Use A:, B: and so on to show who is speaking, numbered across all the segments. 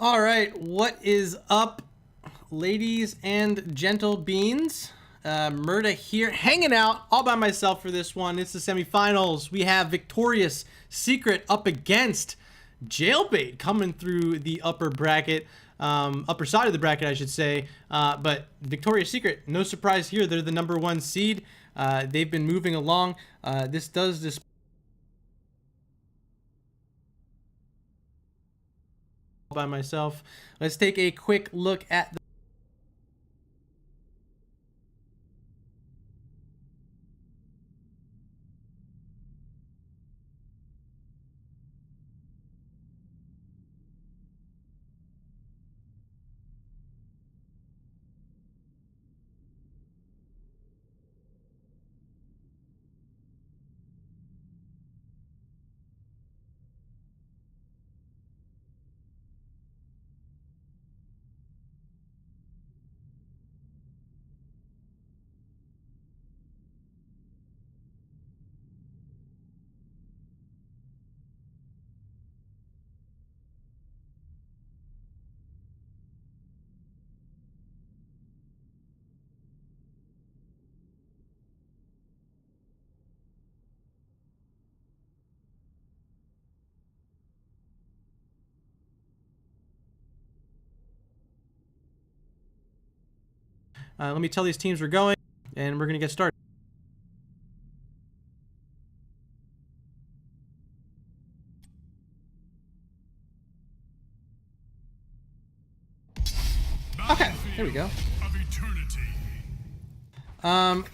A: All right, what is up, ladies and gentle beans? Murda here, hanging out all by myself for this one. It's the semifinals. We have Victorious Secret up against Jailbait coming through the upper bracket, upper side of the bracket, I should say. But Victorious Secret, no surprise here. They're the #1 seed. They've been moving along. This by myself. Let's take a quick look at the let me tell these teams we're going, and we're gonna get started. Okay, there we go.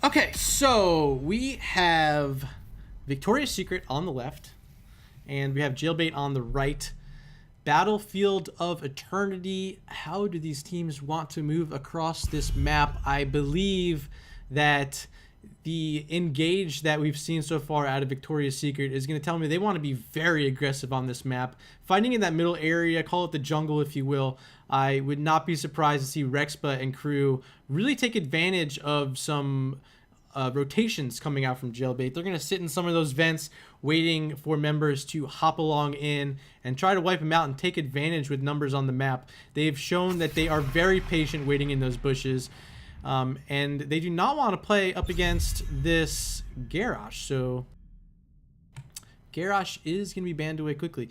A: Okay, so we have Victorious Secret on the left, and we have Jailbait on the right. Battlefield of Eternity. How do these teams want to move across this map? I believe that the engage that we've seen so far out of Victorious Secret is going to tell me they want to be very aggressive on this map. Fighting in that middle area, call it the jungle if you will, I would not be surprised to see Rexpa and crew really take advantage of some rotations coming out from Jailbait. They're going to sit in some of those vents waiting for members to hop along in and try to wipe them out and take advantage with numbers on the map. They've shown that they are very patient waiting in those bushes. And they do not want to play up against this Garrosh. So Garrosh is going to be banned away quickly.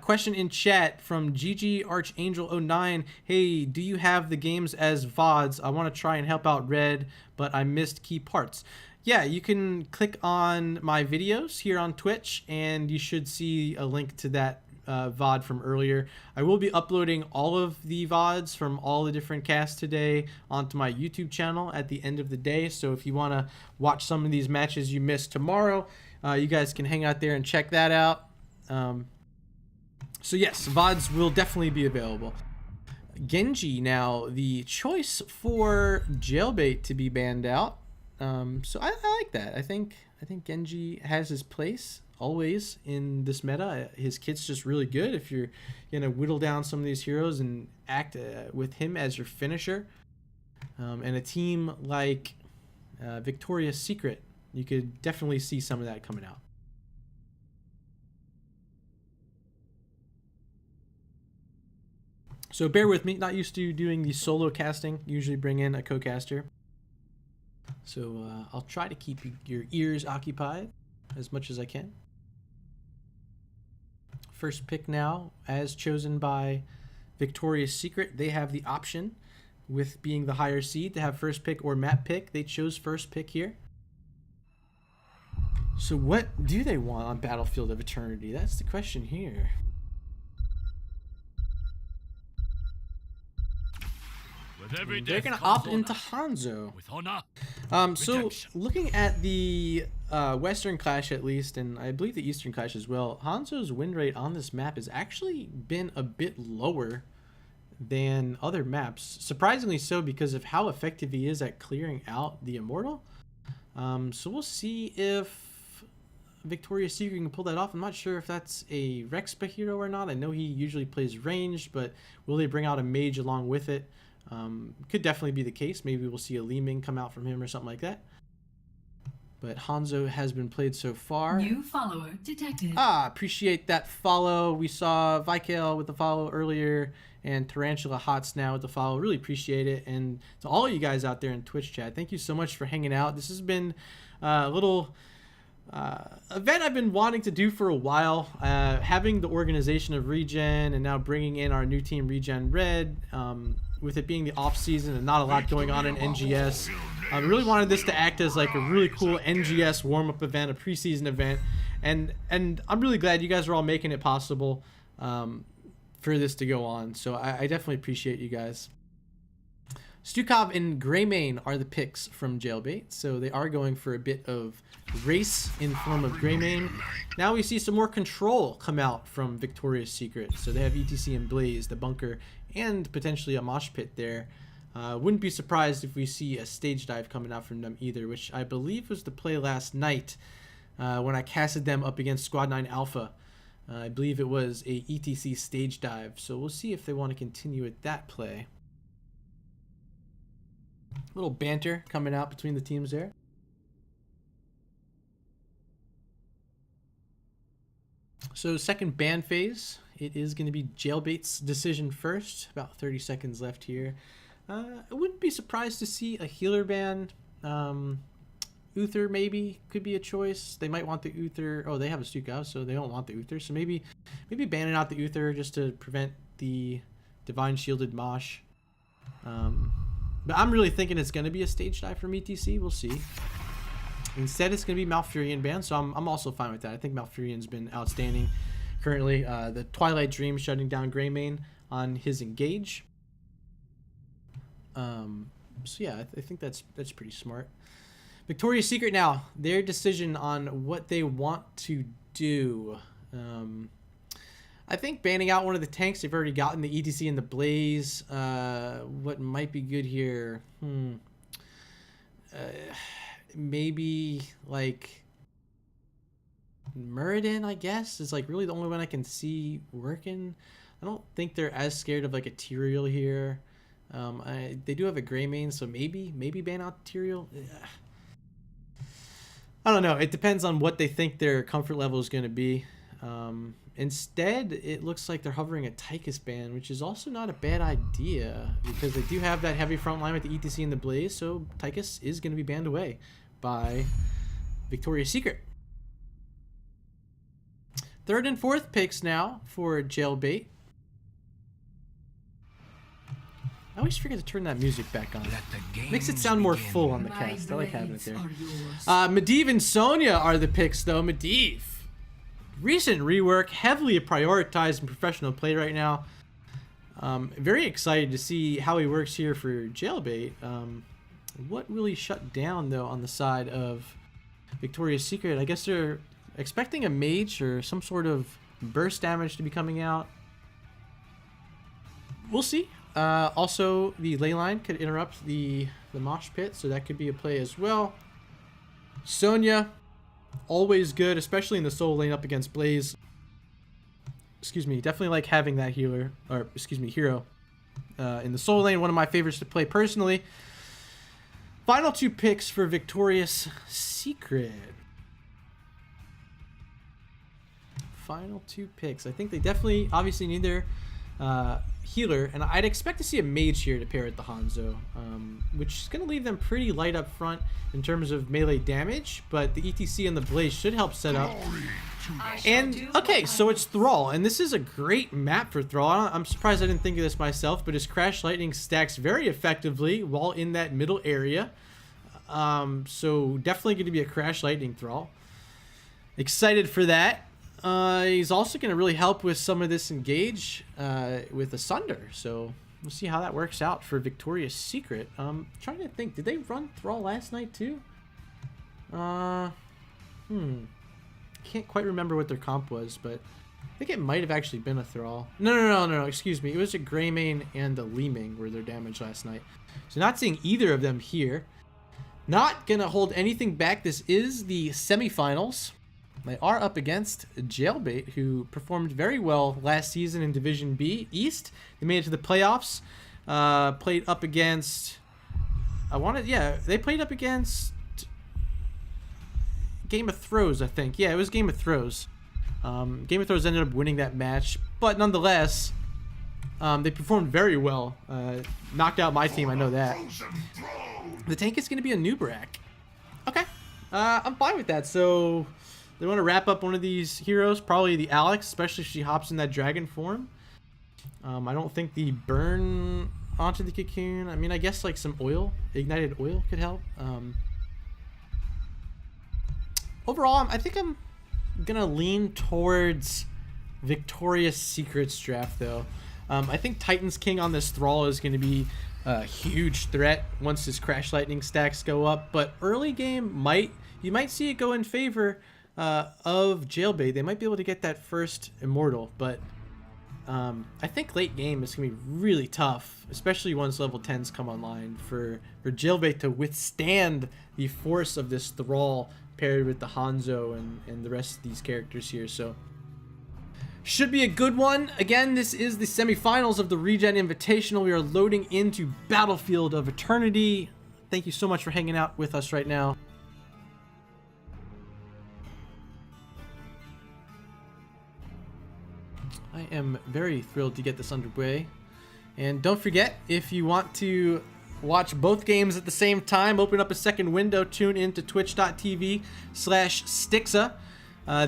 A: Question in chat from GG Archangel 09. Hey, do you have the games as VODs? I want to try and help out Red, but I missed key parts. Yeah, you can click on my videos here on Twitch, and you should see a link to that VOD from earlier. I will be uploading all of the VODs from all the different casts today onto my YouTube channel at the end of the day. So if you want to watch some of these matches you missed tomorrow, you guys can hang out there and check that out. So yes, VODs will definitely be available. Genji now, the choice for Jailbait to be banned out. So I like that. I think Genji has his place always in this meta. His kit's just really good if you're gonna whittle down some of these heroes and act with him as your finisher. And a team like Victorious Secret, you could definitely see some of that coming out. So bear with me, not used to doing the solo casting, usually bring in a co-caster. So I'll try to keep your ears occupied as much as I can. First pick now, as chosen by Victorious Secret. They have the option, with being the higher seed, to have first pick or map pick. They chose first pick here. So what do they want on Battlefield of Eternity? That's the question here. They're going to opt into Hanzo. So looking at the Western Clash at least, and I believe the Eastern Clash as well, Hanzo's win rate on this map has actually been a bit lower than other maps. Surprisingly so, because of how effective he is at clearing out the Immortal. So we'll see if Victorious Secret can pull that off. I'm not sure if that's a Rexpa hero or not. I know he usually plays ranged, but will they bring out a mage along with it? Could definitely be the case. Maybe we'll see a Li Ming come out from him or something like that. but Hanzo has been played so far.
B: New follower detected.
A: Appreciate that follow. We saw Vikael with the follow earlier, and Tarantula Hots now with the follow. Really appreciate it. And to all of you guys out there in Twitch chat, thank you so much for hanging out. This has been a little event I've been wanting to do for a while. Having the organization of ReGen and now bringing in our new team, ReGen Red, with it being the off season and not a lot going on in NGS. I really wanted this to act as like a really cool NGS warm-up event, a preseason event, and I'm really glad you guys are all making it possible for this to go on. So I definitely appreciate you guys. Stukov and Greymane are the picks from Jailbait, so they are going for a bit of race in form of Greymane. Now we see some more control come out from Victoria's Secret, so they have ETC and Blaze, the bunker, and potentially a mosh pit there. Wouldn't be surprised if we see a stage dive coming out from them either, which I believe was the play last night when I casted them up against Squad 9 Alpha. I believe it was a ETC stage dive, so we'll see if they want to continue with that play. Little banter coming out between the teams there. So second ban phase, it is going to be Jailbait's decision first. About 30 seconds left here. I wouldn't be surprised to see a healer ban. Uther maybe could be a choice. They might want the Uther. Oh, they have a Stukov, so they don't want the Uther. So maybe banning out the Uther just to prevent the Divine Shielded Mosh. But I'm really thinking it's going to be a stage dive from ETC. We'll see. Instead, it's going to be Malfurion ban, so I'm also fine with that. I think Malfurion's been outstanding currently. The Twilight Dream shutting down Greymane on his engage. So yeah, I think that's pretty smart. Victoria's Secret now, their decision on what they want to do. I think banning out one of the tanks. They've already gotten the ETC and the Blaze. What might be good here? Maybe like Murda, I guess, is like really the only one I can see working. I don't think they're as scared of like a Tyrael here. They do have a Greymane, so maybe ban out Tyrael. I don't know. It depends on what they think their comfort level is going to be. Instead, it looks like they're hovering a Tychus ban, which is also not a bad idea because they do have that heavy front line with the ETC and the Blaze, so Tychus is going to be banned away by Victoria's Secret. Third and fourth picks now for Jailbait. I always forget to turn that music back on. Makes it sound more full on the cast. I like having it there. Medivh and Sonya are the picks, though. Medivh, recent rework, heavily prioritized in professional play right now. Very excited to see how he works here for Jailbait. What really shut down, though, on the side of Victoria's Secret? I guess they're expecting a mage or some sort of burst damage to be coming out. We'll see. Also, the ley line could interrupt the mosh pit, so that could be a play as well. Sonya, always good, especially in the solo lane up against Blaze. Excuse me, definitely like having that hero in the solo lane. One of my favorites to play personally. Final two picks for Victoria's Secret. Final two picks. I think they definitely, obviously, need their healer, and I'd expect to see a mage here to pair with the Hanzo, which is going to leave them pretty light up front in terms of melee damage, but the ETC and the Blaze should help set up. And okay, so it's Thrall, and this is a great map for Thrall. I'm surprised I didn't think of this myself, but his Crash Lightning stacks very effectively while in that middle area. So definitely going to be a Crash Lightning Thrall. Excited for that. He's also going to really help with some of this engage with Asunder. So we'll see how that works out for Victoria's Secret. Trying to think, did they run Thrall last night too? Can't quite remember what their comp was, but I think it might have actually been a Thrall. No, excuse me. It was a Greymane and a Leeming were their damage last night. So not seeing either of them here. Not going to hold anything back. This is the semifinals. They are up against Jailbait, who performed very well last season in Division B East. They made it to the playoffs. Played up against... they played up against... Game of Thrones, I think. Yeah, it was Game of Thrones. Game of Thrones ended up winning that match, but nonetheless, they performed very well. Knocked out my team, I know that. The tank is going to be a Nubrak. Okay, I'm fine with that. So they want to wrap up one of these heroes, probably the Alex, especially if she hops in that dragon form. I don't think the burn onto the cocoon. I mean, I guess like some oil, ignited oil could help. Overall, I think I'm gonna lean towards Victoria's Secret's draft though. I think Titan's King on this Thrall is gonna be a huge threat once his Crash Lightning stacks go up, but early game you might see it go in favor of Jailbait. They might be able to get that first Immortal, but I think late game is gonna be really tough, especially once level 10s come online for Jailbait to withstand the force of this Thrall paired with the Hanzo and the rest of these characters here. So should be a good one. Again, this is the semifinals of the ReGen Invitational. We are loading into Battlefield of Eternity. Thank you so much for hanging out with us right now. I am very thrilled to get this underway. And don't forget, if you want to watch both games at the same time, open up a second window, tune into twitch.tv/Stixa.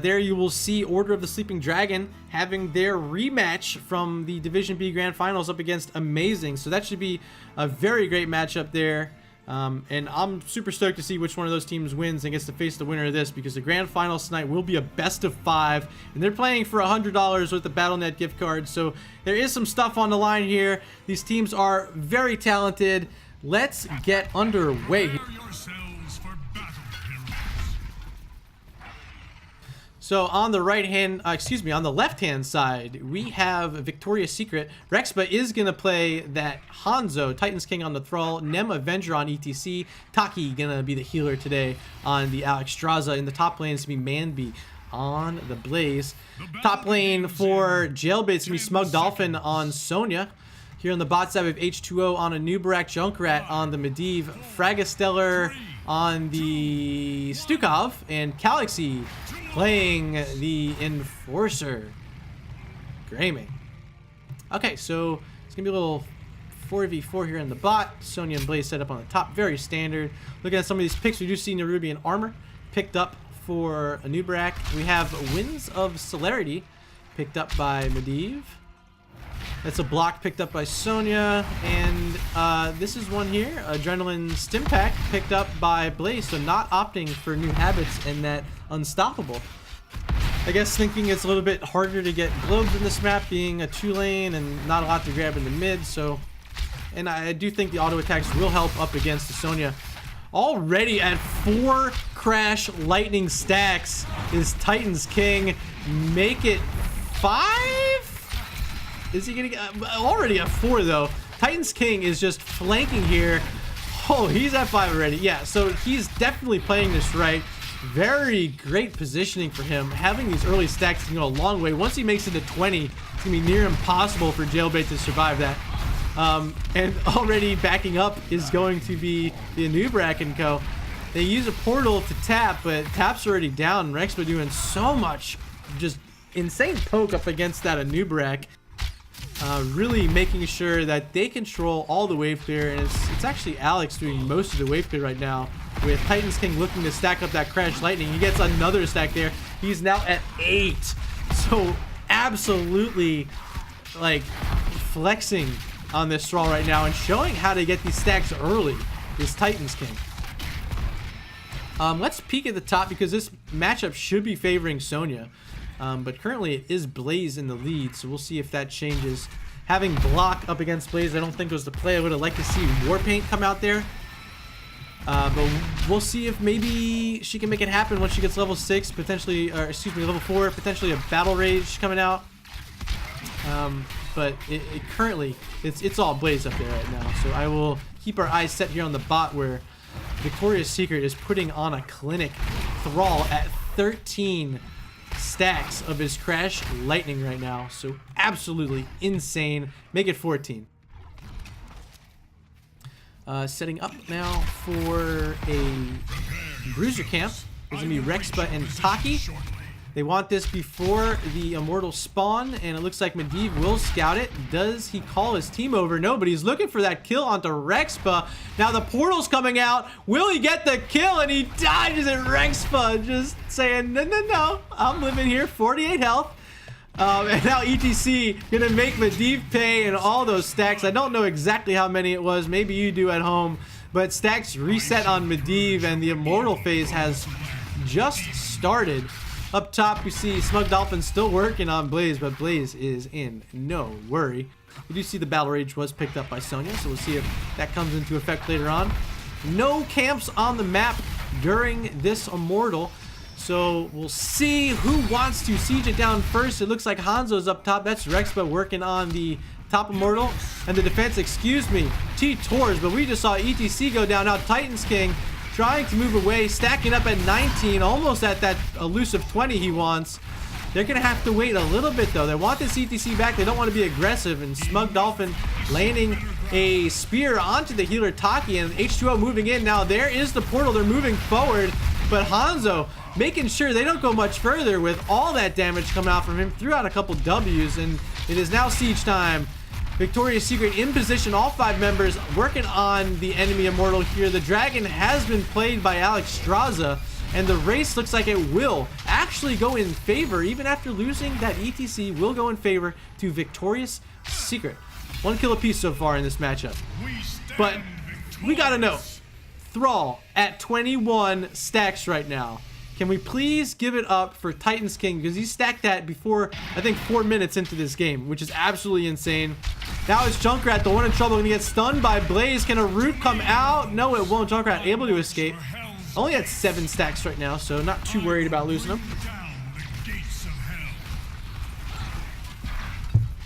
A: There you will see Order of the Sleeping Dragon having their rematch from the Division B Grand Finals up against Amazing. So that should be a very great matchup there. And I'm super stoked to see which one of those teams wins and gets to face the winner of this, because the Grand Finals tonight will be a best of 5, and they're playing for $100 with the Battle.net gift card. So there is some stuff on the line here. These teams are very talented. Let's get underway. So on the on the left-hand side, we have Victoria's Secret. Rexpa is going to play that Hanzo, Titan's King on the Thrall, Nem Avenger on ETC, Taki going to be the healer today on the Alexstrasza. In the top lane is going to be Manby on the Blaze. Top lane for Jailbait is going to be Smug Dolphin on Sonya. Here on the bot side, we have H2O on a Nubrak, Junkrat on the Medivh, Fragastellar on the Stukov, and Galaxy playing the Enforcer. Greymane. Okay, so it's going to be a little 4v4 here in the bot. Sonya and Blaze set up on the top, very standard. Looking at some of these picks, we do see Nerubian Armor picked up for a Nubrak. We have Winds of Celerity picked up by Medivh. That's a block picked up by Sonya, and this is one here, Adrenaline Stim Pack, picked up by Blaze, so not opting for new habits and that Unstoppable. I guess thinking it's a little bit harder to get globes in this map, being a 2-lane and not a lot to grab in the mid, so... And I do think the auto attacks will help up against the Sonya. Already at 4 Crash Lightning stacks is Titan's King. Make it 5? Is he gonna get already at 4 though? Titan's King is just flanking here. Oh, he's at 5 already. Yeah, so he's definitely playing this right. Very great positioning for him. Having these early stacks can go a long way. Once he makes it to 20, it's gonna be near impossible for Jailbait to survive that. And already backing up is going to be the Nubrak and Co. They use a portal to tap, but tap's already down. Rexpa doing so much, just insane poke up against that Nubrak. Really making sure that they control all the wave clear, and it's actually Alex doing most of the wave clear right now, with Titan's King looking to stack up that Crash Lightning. He gets another stack there. He's now at 8. So absolutely like flexing on this Thrall right now and showing how to get these stacks early is Titan's King. Let's peek at the top because this matchup should be favoring Sonya. But currently it is Blaze in the lead, so we'll see if that changes. Having block up against Blaze, I don't think was the play. I would have liked to see Warpaint come out there. But we'll see if maybe she can make it happen once she gets level 6, potentially, or excuse me, level 4, potentially a Battle Rage coming out. But currently, it's all Blaze up there right now. So I will keep our eyes set here on the bot where Victoria's Secret is putting on a clinic. Thrall at 13 stacks of his Crash Lightning right now, so absolutely insane. Make it 14. Setting up now for a Bruiser camp. There's going to be Rexpa and Taki. They want this before the Immortal spawn, and it looks like Medivh will scout it. Does he call his team over? No, but he's looking for that kill onto Rexpa. Now the portal's coming out. Will he get the kill? And he dodges it. Rexpa just saying, no, no, no. I'm living here. 48 health. And now ETC gonna make Medivh pay and all those stacks. I don't know exactly how many it was. Maybe you do at home. But stacks reset on Medivh, and the Immortal phase has just started. Up top, we see Smug Dolphin still working on Blaze, but Blaze is in no worry. We do see the Battle Rage was picked up by Sonya, so we'll see if that comes into effect later on. No camps on the map during this Immortal, so we'll see who wants to siege it down first. It looks like Hanzo's up top. That's Rexpa working on the top Immortal. And the defense, excuse me, T-Tors, but we just saw ETC go down. Now Titans King trying to move away, stacking up at 19, almost at that elusive 20 he wants. They're going to have to wait a little bit, though. They want this ETC back. They don't want to be aggressive. And Smug Dolphin landing a spear onto the healer Taki, and H2O moving in. Now there is the portal. They're moving forward, but Hanzo making sure they don't go much further with all that damage coming out from him. Threw out a couple W's, and it is now siege time. Victoria's Secret in position, all 5 members working on the enemy Immortal here. The Dragon has been played by Alex Straza, and the race looks like it will actually go in favor, even after losing that ETC, will go in favor to Victoria's Secret. 1 kill apiece so far in this matchup. But we gotta know, Thrall at 21 stacks right now. Can we please give it up for Titans King, because he stacked that before, I think, 4 minutes into this game, which is absolutely insane. Now it's Junkrat, the one in trouble, gonna get stunned by Blaze. Can a root come out? No, it won't. Junkrat able to escape. Only at 7 stacks right now, so not too worried about losing him.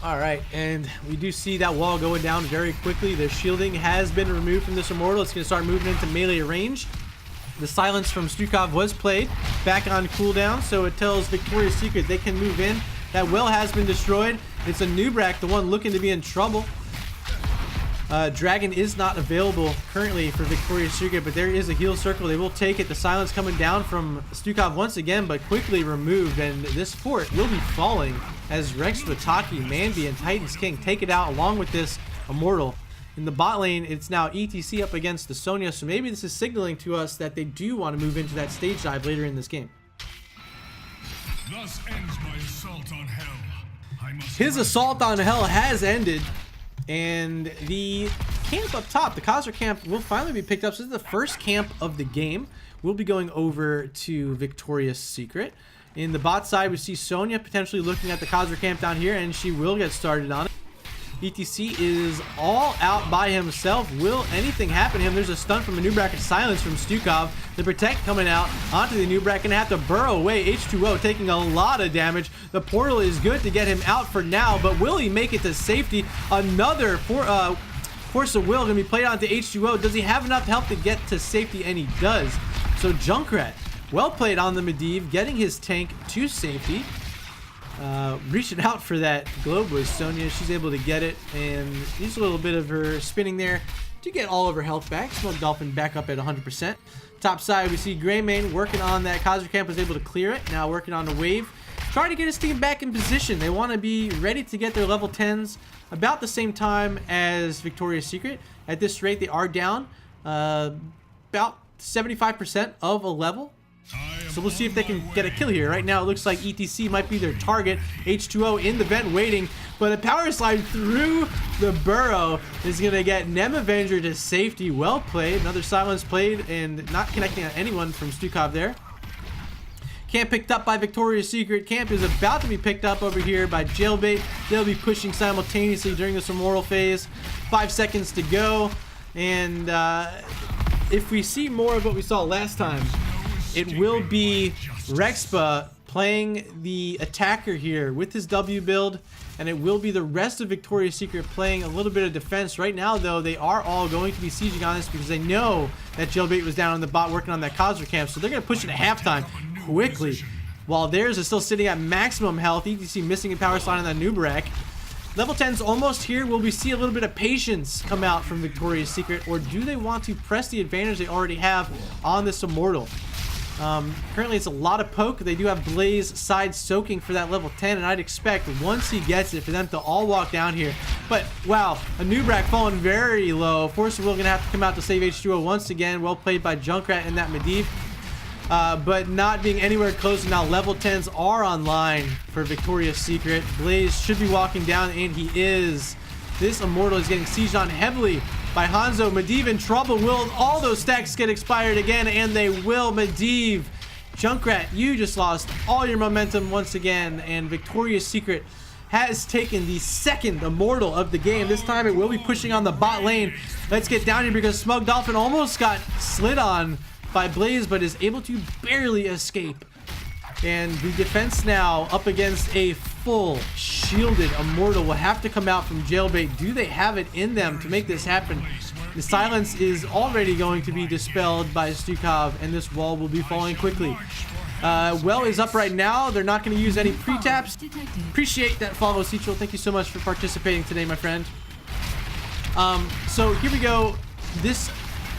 A: All right, and we do see that wall going down very quickly. The shielding has been removed from this Immortal. It's gonna start moving into melee range. The silence from Stukov was played back on cooldown, so it tells Victoria's Secret they can move in. That well has been destroyed. It's a Nubrak, the one looking to be in trouble. Dragon is not available currently for Victoria's Secret, but there is a heal circle. They will take it. The silence coming down from Stukov once again, but quickly removed, and this fort will be falling as Rexpa, Taki, Manby, and Titans King take it out along with this Immortal. In the bot lane, it's now ETC up against the Sonya, so maybe this is signaling to us that they do want to move into that stage dive later in this game.
B: Thus ends my assault on hell.
A: His assault on hell has ended, and the camp up top, the Khazra camp, will finally be picked up. So this is the first camp of the game. We'll be going over to Victoria's Secret. In the bot side, we see Sonya potentially looking at the Khazra camp down here, and she will get started on it. ETC is all out by himself. Will anything happen to him? There's a stun from a Nubrak, silence from Stukov. The Protect coming out onto the Nubrak, gonna have to burrow away. H2O taking a lot of damage. The portal is good to get him out for now, but will he make it to safety? Another Force of Will gonna be played onto H2O. Does he have enough health to get to safety? And he does. So Junkrat, well played on the Medivh, getting his tank to safety. Reaching out for that globe was Sonya. She's able to get it, and just a little bit of her spinning there to get all of her health back. Smug Dolphin back up at 100%. Top side, we see Greymane working on that. Khazra camp was able to clear it. Now working on the wave, trying to get his team back in position. They want to be ready to get their level 10s about the same time as Victoria's Secret. At this rate, they are down about 75% of a level. So we'll see if they can get a kill here. Right now it looks like ETC might be their target. H2O in the vent waiting, but a power slide through the burrow is going to get Nem Avenger to safety. Well played. Another silence played and not connecting on anyone from Stukov there. Camp picked up by Victoria's Secret. Camp is about to be picked up over here by Jailbait. They'll be pushing simultaneously during this Immortal phase. 5 seconds to go. And if we see more of what we saw last time, it will be Rexpa playing the attacker here with his W build, and it will be the rest of Victoria's Secret playing a little bit of defense. Right now, though, they are all going to be sieging on this because they know that Jailbait was down on the bot working on that Khazra camp, so they're going to push it at halftime quickly, while theirs is still sitting at maximum health. ETC missing a power slide on that Nubrak. Level 10's almost here. Will we see a little bit of patience come out from Victoria's Secret, or do they want to press the advantage they already have on this Immortal? Currently, it's a lot of poke. They do have Blaze side soaking for that level 10, and I'd expect once he gets it for them to all walk down here. But wow, a Nubrak falling very low. Force of Will gonna have to come out to save H2O once again. Well played by Junkrat and that Medivh. But not being anywhere close. Now level 10s are online for Victoria's Secret. Blaze should be walking down, and he is. This Immortal is getting sieged on heavily by Hanzo. Medivh in trouble. Will all those stacks get expired again? And they will. Medivh, Junkrat, you just lost all your momentum once again, and Victoria's Secret has taken the second Immortal of the game. This time it will be pushing on the bot lane. Let's get down here because Smug Dolphin almost got slid on by Blaze, but is able to barely escape. And the defense now up against a full shielded Immortal will have to come out from Jailbait. Do they have it in them to make this happen? The silence is already going to be dispelled by Stukov, and this wall will be falling quickly. Well is up right now. They're not going to use any pre-taps. Appreciate that follow, Citril. Thank you so much for participating today, my friend. So here we go. This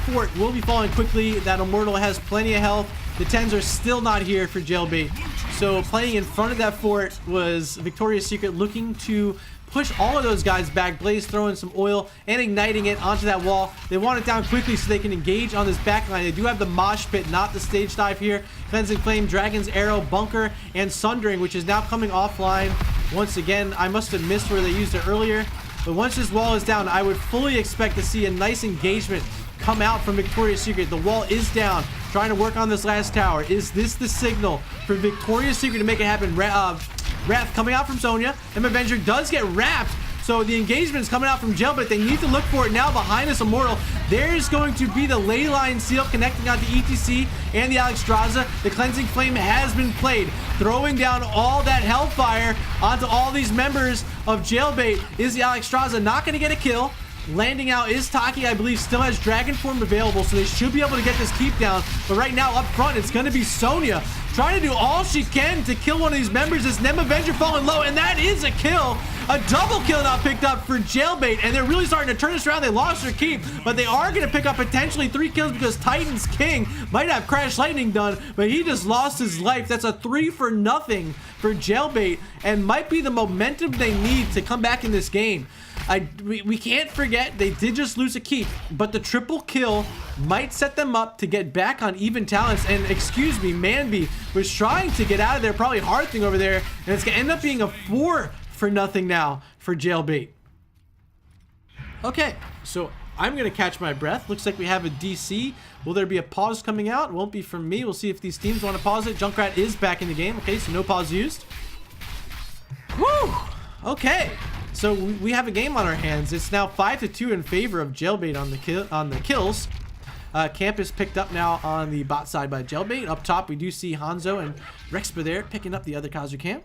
A: fort will be falling quickly. That Immortal has plenty of health. The 10s are still not here for Jailbait. So playing in front of that fort was Victoria's Secret looking to push all of those guys back. Blaze throwing some oil and igniting it onto that wall. They want it down quickly so they can engage on this backline. They do have the mosh pit, not the stage dive here. Cleansing Flame, Dragon's Arrow, Bunker, and Sundering, which is now coming offline. Once again, I must have missed where they used it earlier. But once this wall is down, I would fully expect to see a nice engagement come out from Victoria's Secret. The wall is down, trying to work on this last tower. Is this the signal for Victoria's Secret to make it happen? Wrath coming out from Sonya. And Avenger does get wrapped. So the engagement is coming out from Jailbait. They need to look for it now behind this Immortal. There's going to be the ley line seal connecting onto ETC and the Alexstrasza. The Cleansing Flame has been played, throwing down all that Hellfire onto all these members of Jailbait. Is the Alexstrasza not going to get a kill? Landing out is Taki, I believe, still has Dragon Form available, so they should be able to get this keep down. But right now, up front, it's going to be Sonya trying to do all she can to kill one of these members. This Nem Avenger falling low, and that is a kill. A double kill now picked up for Jailbait, and they're really starting to turn this around. They lost their keep, but they are going to pick up potentially 3 kills because Titan's King might have Crash Lightning done, but he just lost his life. That's a 3-for-0 for Jailbait, and might be the momentum they need to come back in this game. We can't forget they did just lose a keep, but the triple kill might set them up to get back on even talents. And excuse me, Manby was trying to get out of there, probably hard thing over there, and it's gonna end up being a 4-for-0 now for Jailbait. Okay, so I'm gonna catch my breath. Looks like we have a DC. Will there be a pause coming out? It won't be from me. We'll see if these teams want to pause it. Junkrat is back in the game. Okay, so no pause used. Woo! Okay. So we have a game on our hands. It's now 5-2 in favor of Jailbait on the kills. Camp is picked up now on the bot side by Jailbait. Up top, we do see Hanzo and Rexpa there picking up the other Kazu camp.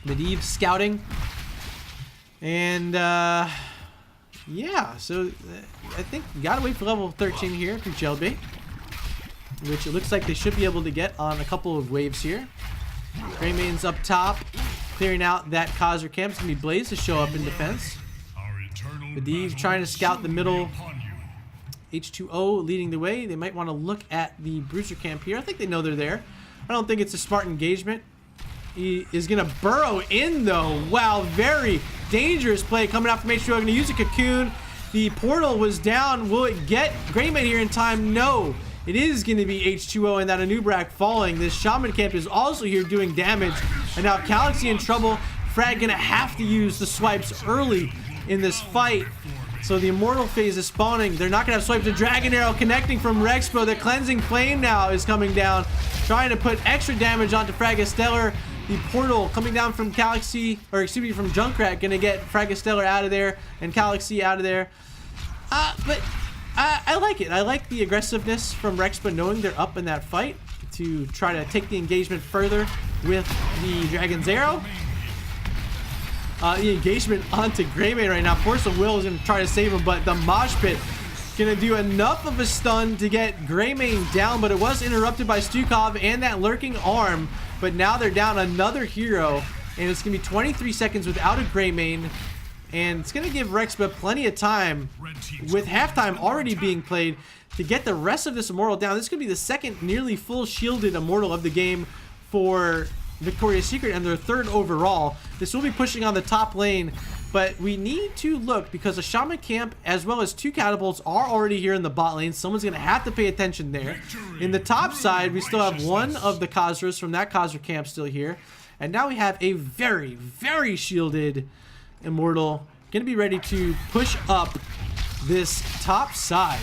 A: Medivh scouting. And yeah, so I think we gotta wait for level 13 here for Jailbait, which it looks like they should be able to get on a couple of waves here. Greymane's up top, clearing out that Kazu camp. It's gonna be Blaze to show up in defense. Medivh trying to scout the middle. H2O leading the way. They might want to look at the Bruiser camp here. I think they know they're there. I don't think it's a smart engagement. He is gonna burrow in though. Wow, very dangerous play coming out from H2O. Gonna use a cocoon. The portal was down. Will it get Greymane here in time? No. It is going to be H2O and that Anubrak falling. This Shaman camp is also here doing damage. And now Galaxy in trouble. Frag going to have to use the swipes early in this fight. So the Immortal phase is spawning. They're not going to have swipes. The Dragon Arrow connecting from Rexpo. The Cleansing Flame now is coming down. Trying to put extra damage onto Fragastellar. The portal coming down from Galaxy, or excuse me, from Junkrat. Going to get Fragastellar out of there and Galaxy out of there. But I like it. I like the aggressiveness from Rexpa, knowing they're up in that fight to try to take the engagement further with the Dragon's Arrow. The engagement onto Greymane right now. Force of Will is going to try to save him, but the Mosh Pit going to do enough of a stun to get Greymane down, but it was interrupted by Stukov and that lurking arm. But now they're down another hero, and it's going to be 23 seconds without a Greymane. And it's going to give Rexpa plenty of time,
B: Red team's
A: with
B: turret has
A: halftime
B: been
A: already
B: attacked.
A: being played, to get the rest of this Immortal down. This could be the second nearly full shielded Immortal of the game for Victoria's Secret and their third overall. This will be pushing on the top lane, but we need to look because a Shaman Camp as well as 2 Catapults are already here in the bot lane. Someone's going to have to pay attention there.
B: Victory
A: In the top
B: through
A: side, we still have one
B: righteousness.
A: of the Khazras from that Khazra camp still here. And now we have a very, very shielded Immortal going to be ready to push up this top side.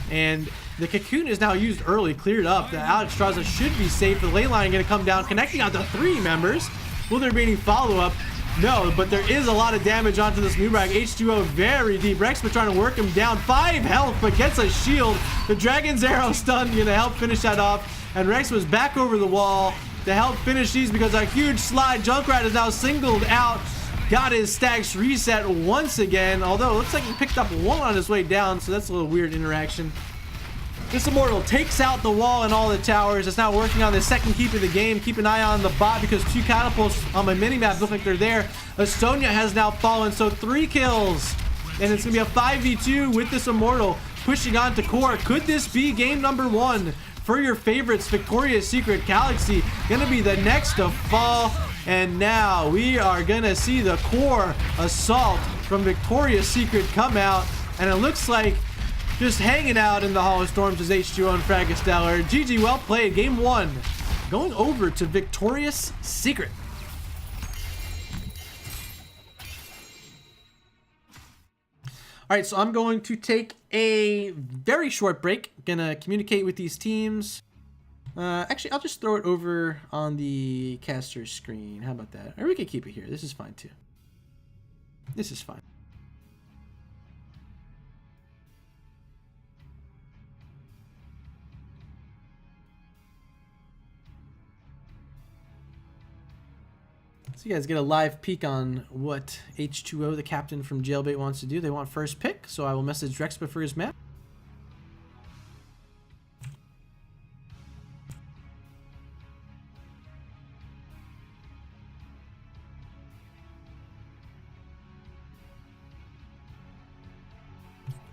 A: And the Cocoon is now used early, cleared up. The Alex Straza should be safe. The ley line going to come down, connecting out to 3 members. Will there be any follow-up? No, but there is a lot of damage onto this Nubrag. H2O very deep. Rexpa trying to work him down. 5 health, but gets a shield. The Dragon's Arrow stun going to help finish that off. And Rex was back over the wall to help finish these because a huge slide. Junkrat is now singled out. Got his stacks reset once again. Although it looks like he picked up 1 on his way down, so that's a little weird interaction. This Immortal takes out the wall and all the towers. It's now working on the second keep of the game. Keep an eye on the bot because 2 Catapults on my minimap look like they're there. Estonia has now fallen, so 3 kills. And it's going to be a 5v2 with this Immortal pushing on to core. Could this be game number 1 for your favorites? Victoria's Secret Galaxy going to be the next to fall. And now we are going to see the core assault from Victoria's Secret come out. And it looks like just hanging out in the Hall of Storms is H2O and Fragistellar. GG, well played. Game 1 going over to Victoria's Secret. All right, so I'm going to take a very short break. Gonna communicate with these teams. Actually, I'll just throw it over on the caster screen. How about that? Or we can keep it here. This is fine too. This is fine. So you guys get a live peek on what H2O, the captain from Jailbait, wants to do. They want first pick, so I will message Rexpa for his map.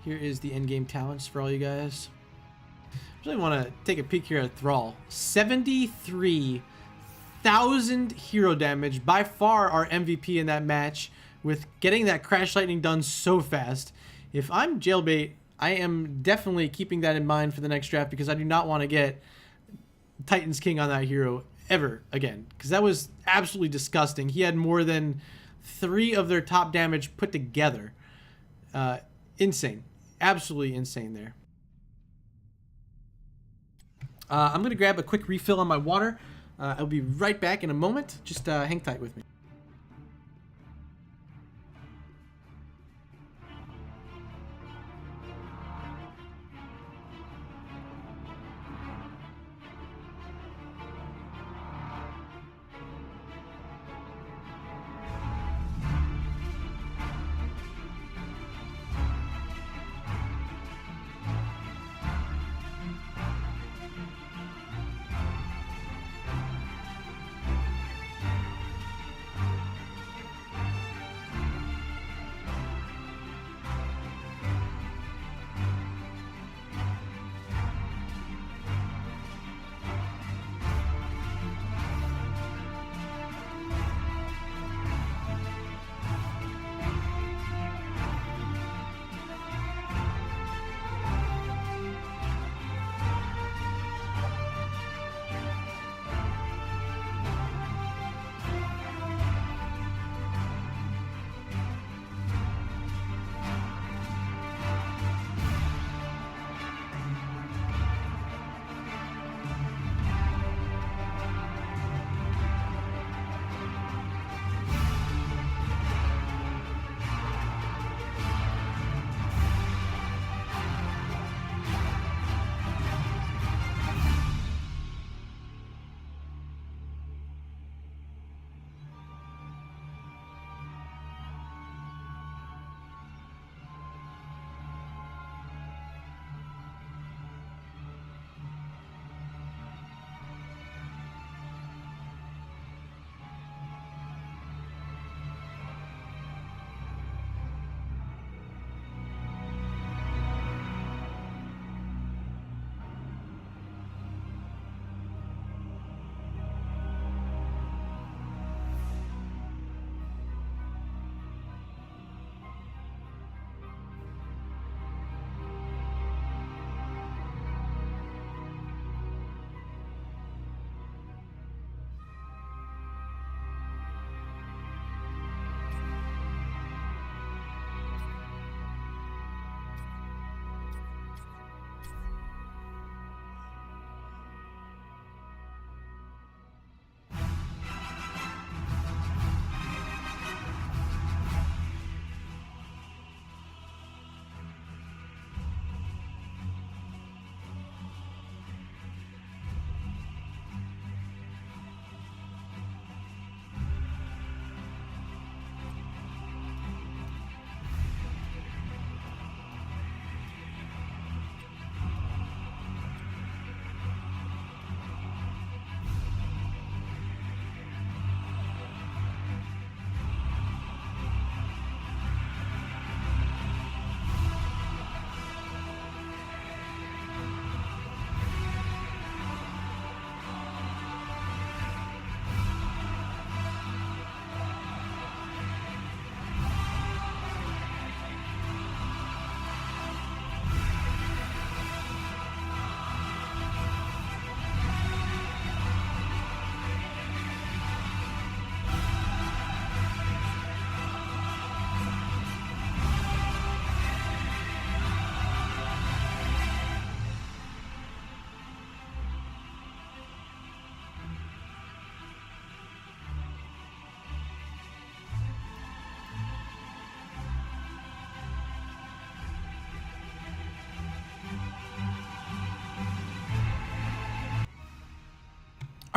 A: Here is the endgame talents for all you guys. I really want to take a peek here at Thrall. 73,000 hero damage. By far our MVP in that match with getting that Crash Lightning done so fast. If I'm Jailbait, I am definitely keeping that in mind for the next draft because I do not want to get Titan's King on that hero ever again. Because that was absolutely disgusting. He had more than 3 of their top damage put together. Insane. Absolutely insane there. I'm going to grab a quick refill on my water. I'll be right back in a moment. Just hang tight with me.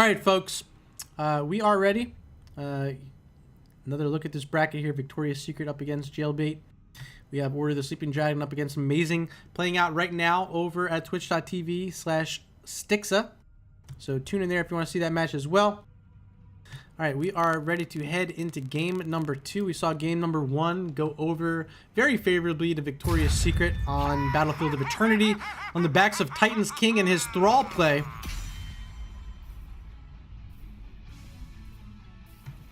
A: All right, folks, we are ready. Another look at this bracket here. Victoria's Secret up against Jailbait. We have Order of the Sleeping Dragon up against Amazing, playing out right now over at twitch.tv/Stixa. So tune in there if you want to see that match as well. All right, we are ready to head into game number 2. We saw game number 1 go over very favorably to Victoria's Secret on Battlefield of Eternity on the backs of Titan's King and his Thrall play.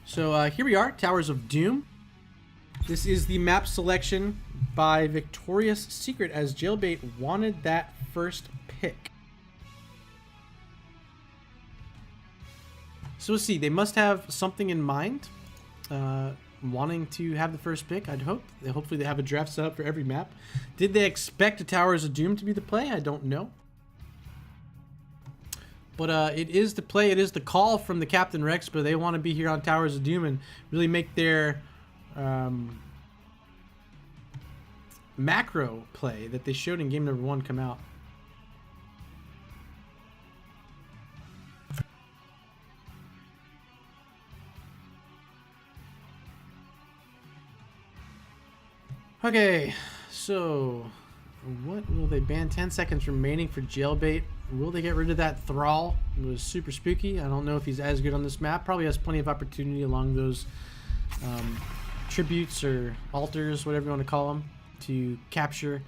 A: So here we are, Towers of Doom. This is the map selection by Victoria's Secret, as Jailbait wanted that first pick. So let's see, they must have something in mind, wanting to have the first pick, I'd hope. Hopefully they have a draft set up for every map. Did they expect a Towers of Doom to be the play? I don't know. But it is the play, it is the call from the Captain Rex, but they want to be here on Towers of Doom and really make their macro play that they showed in game number 1 come out. Okay, so what will they ban? 10 seconds remaining for Jailbait. Will they get rid of that Thrall? It was super spooky. I don't know if he's as good on this map. Probably has plenty of opportunity along those tributes or altars, whatever you want to call them, to capture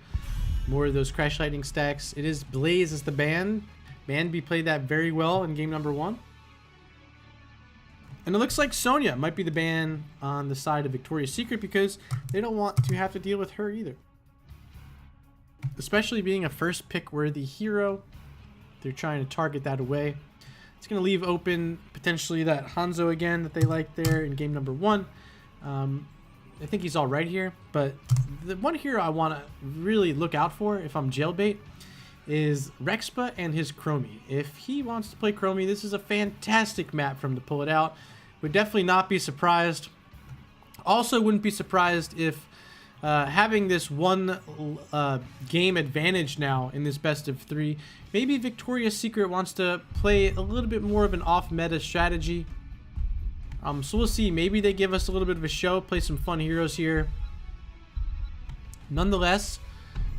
A: more of those Crash Lightning stacks. It is Blaze as the ban. Manby played that very well in game number 1. And it looks like Sonya might be the ban on the side of Victoria's Secret because they don't want to have to deal with her either. Especially being a first pick worthy hero. They're trying to target that away. It's going to leave open potentially that Hanzo again that they liked there in game number 1. I think he's all right here. But the one hero I want to really look out for if I'm Jailbait is Rexpa and his Chromie. If he wants to play Chromie, this is a fantastic map for him to pull it out. Would definitely not be surprised. Also wouldn't be surprised if having this one game advantage now in this best of 3, maybe Victoria's Secret wants to play a little bit more of an off-meta strategy. So we'll see. Maybe they give us a little bit of a show, play some fun heroes here. Nonetheless,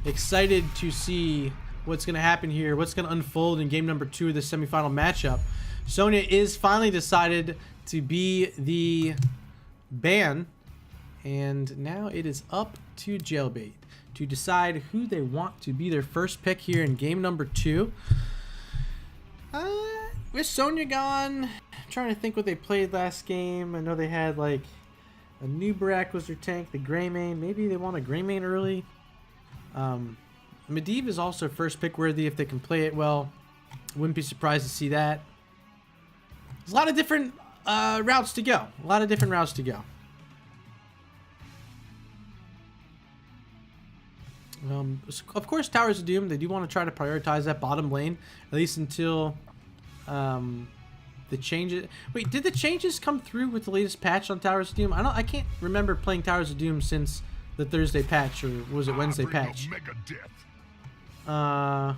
A: excited to see what's going to happen here, what's going to unfold in game number 2 of the semifinal matchup. Sonya is finally decided to be the ban, and now it is up to Jailbait to decide who they want to be their first pick here in game number 2. With Sonya gone, I'm trying to think what they played last game. I know they had like a Nubrak was their tank, the Greymane. Maybe they want a Greymane early. Medivh is also first pick worthy if they can play it well. Wouldn't be surprised to see that. There's a lot of different routes to go. A lot of different routes to go. Of course, Towers of Doom, they do want to try to prioritize that bottom lane, at least until the changes. Wait, did the changes come through with the latest patch on Towers of Doom? I can't remember playing Towers of Doom since the Thursday patch, or was it Wednesday patch? Or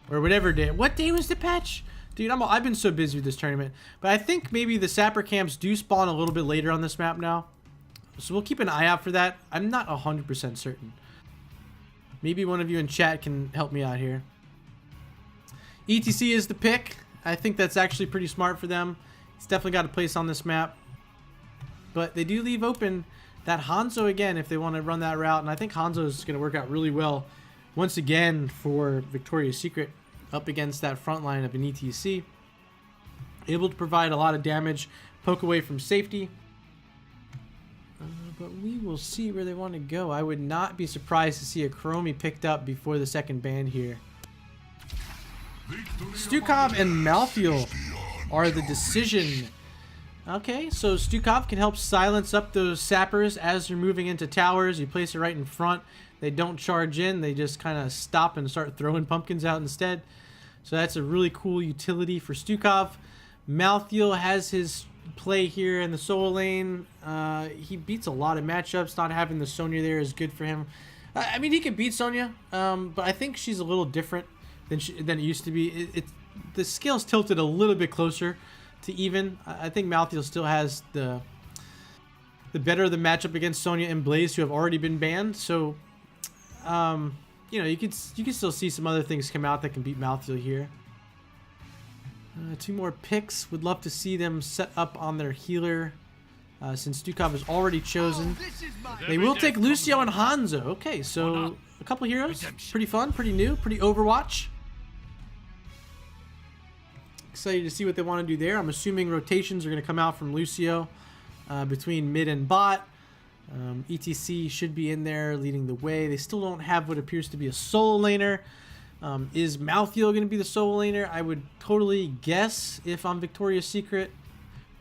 A: whatever day. What day was the patch? Dude, I've been so busy with this tournament. But I think maybe the Sapper camps do spawn a little bit later on this map now. So we'll keep an eye out for that. I'm not 100% certain. Maybe one of you in chat can help me out here. ETC is the pick. I think that's actually pretty smart for them. It's definitely got a place on this map. But they do leave open that Hanzo again if they want to run that route. And I think Hanzo is going to work out really well once again for Victoria's Secret up against that front line of an ETC. Able to provide a lot of damage, poke away from safety. But we will see where they want to go. I would not be surprised to see a Chromie picked up before the second ban here. Stukov and Malthael are the decision. Okay, so Stukov can help silence up those sappers as they're moving into towers. You place it right in front. They don't charge in. They just kind of stop and start throwing pumpkins out instead. So that's a really cool utility for Stukov. Malthael has his play here in the solo lane. He beats a lot of matchups. Not having the Sonya there is good for him. I mean, he can beat Sonya, but I think she's a little different than it used to be. the scale's tilted a little bit closer to even. I think Malthael still has the better of the matchup against Sonya and Blaze, who have already been banned. So, you know, you can still see some other things come out that can beat Malthael here. 2 more picks. Would love to see them set up on their healer, since Stukov is already chosen. They will take Lucio and Hanzo. Okay, so a couple heroes. Pretty fun, pretty new, pretty Overwatch. Excited to see what they want to do there. I'm assuming rotations are going to come out from Lucio between mid and bot. ETC should be in there leading the way. They still don't have what appears to be a solo laner. Is Malthael going to be the solo laner? I would totally guess if I'm Victoria's Secret.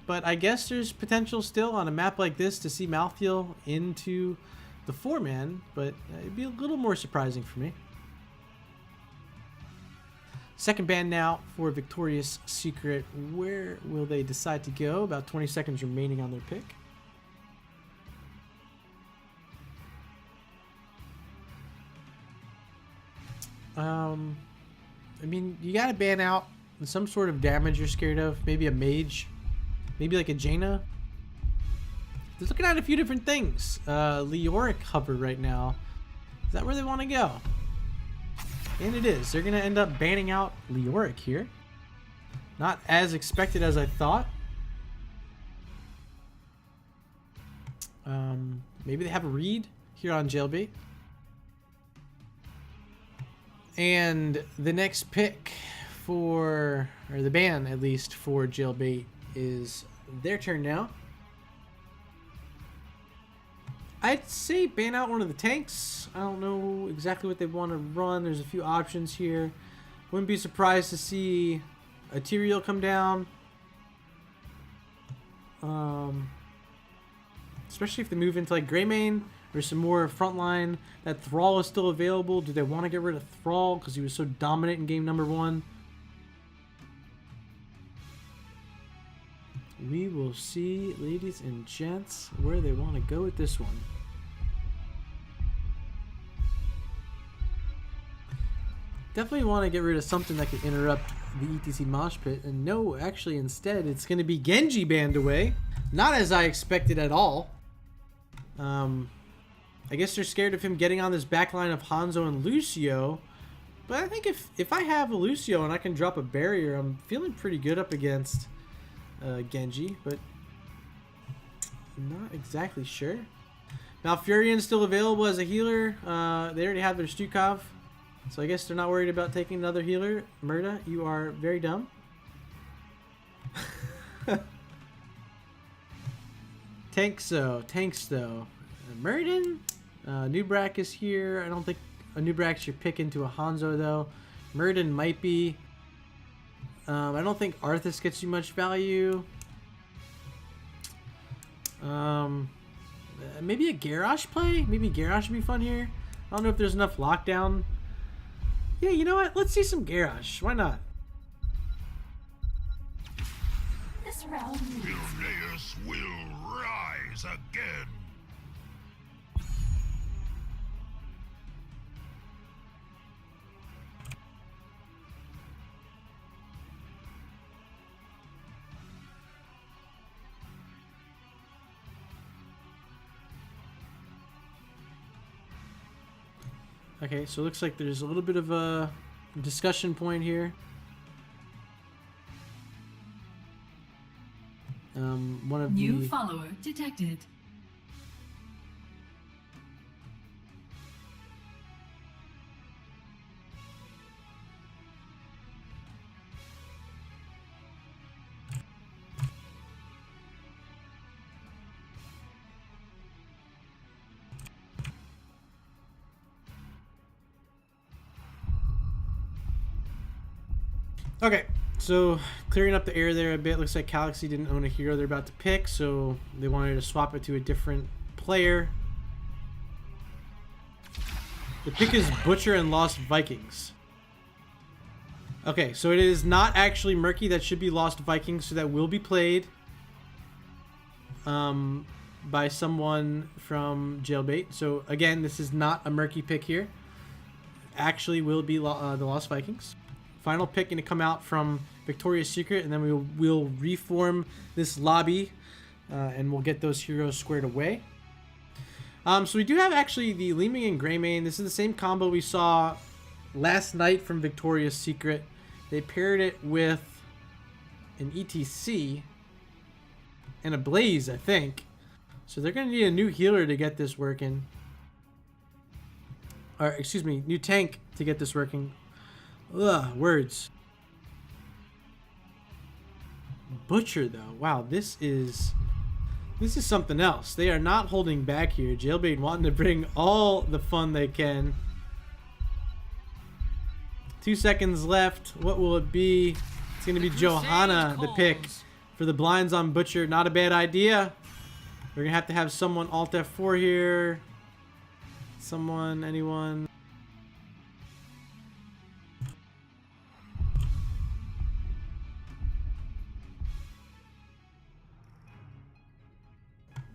A: But I guess there's potential still on a map like this to see Malthael into the 4-man. But it'd be a little more surprising for me. Second ban now for Victoria's Secret. Where will they decide to go? About 20 seconds remaining on their pick. I mean, you gotta ban out some sort of damage you're scared of. Maybe a mage. Maybe like a Jaina. They're looking at a few different things. Leoric hovered right now. Is that where they want to go? And it is. They're going to end up banning out Leoric here. Not as expected as I thought. Maybe they have a read here on Jailbait. And the next pick for, or the ban at least for Jailbait is their turn now. I'd say ban out one of the tanks. I don't know exactly what they want to run. There's a few options here. Wouldn't be surprised to see a Tyrael come down. Especially if they move into like Greymane or some more frontline. That Thrall is still available. Do they want to get rid of Thrall because he was so dominant in game number 1? We will see, ladies and gents, where they want to go with this one. Definitely want to get rid of something that could interrupt the ETC mosh pit. And no, actually, instead, it's going to be Genji banned away. Not as I expected at all. I guess they're scared of him getting on this backline of Hanzo and Lucio. But I think if I have a Lucio and I can drop a barrier, I'm feeling pretty good up against Genji, but I'm not exactly sure. Malfurion's still available as a healer. They already have their Stukov, so I guess they're not worried about taking another healer. Murda, you are very dumb. Tanks though. Murden, Nubrak is here. I don't think a Nubrak should pick into a Hanzo though. Murden might be. I don't think Arthas gets you much value. Maybe a Garrosh play? Maybe Garrosh would be fun here. I don't know if there's enough lockdown. Yeah, you know what? Let's see some Garrosh. Why not?
C: This round
B: Vilneus will rise again.
A: Okay, so it looks like there's a little bit of a discussion point here. One of
C: new
A: the
C: follower detected.
A: Okay, so clearing up the air there a bit. Looks like Galaxy didn't own a hero they're about to pick, so they wanted to swap it to a different player. The pick is Butcher and Lost Vikings. Okay, so it is not actually Murky. That should be Lost Vikings, so that will be played by someone from Jailbait. So again, this is not a Murky pick here. Actually will be the Lost Vikings. Final pick going to come out from Victoria's Secret, and then we'll reform this lobby, and we'll get those heroes squared away. So we do have actually the Leeming and Greymane. This is the same combo we saw last night from Victoria's Secret. They paired it with an ETC and a Blaze, I think. So they're going to need a new healer to get this working. Or, excuse me, new tank to get this working. Ugh, words. Butcher, though. Wow, this is something else. They are not holding back here. Jailbait wanting to bring all the fun they can. 2 seconds left. What will it be? It's going to be Johanna, the pick for the blinds on Butcher. Not a bad idea. We're going to have someone Alt F4 here. Someone, anyone.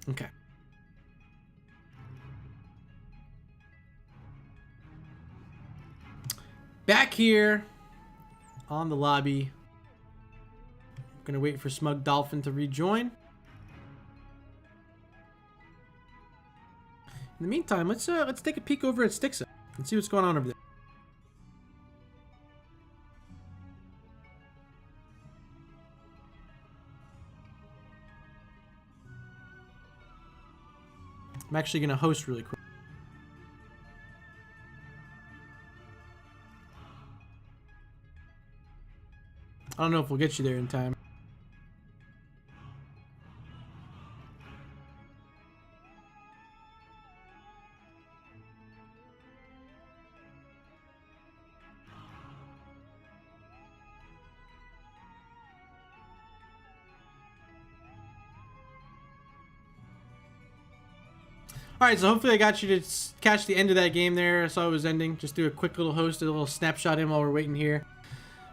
A: Okay. Back here on the lobby. Gonna wait for Smug Dolphin to rejoin. In the meantime, let's take a peek over at Stixa and see what's going on over there. I'm actually gonna host really quick. I don't know if we'll get you there in time. Alright, so hopefully I got you to catch the end of that game there. I saw it was ending. Just do a quick little host, a little snapshot in while we're waiting here.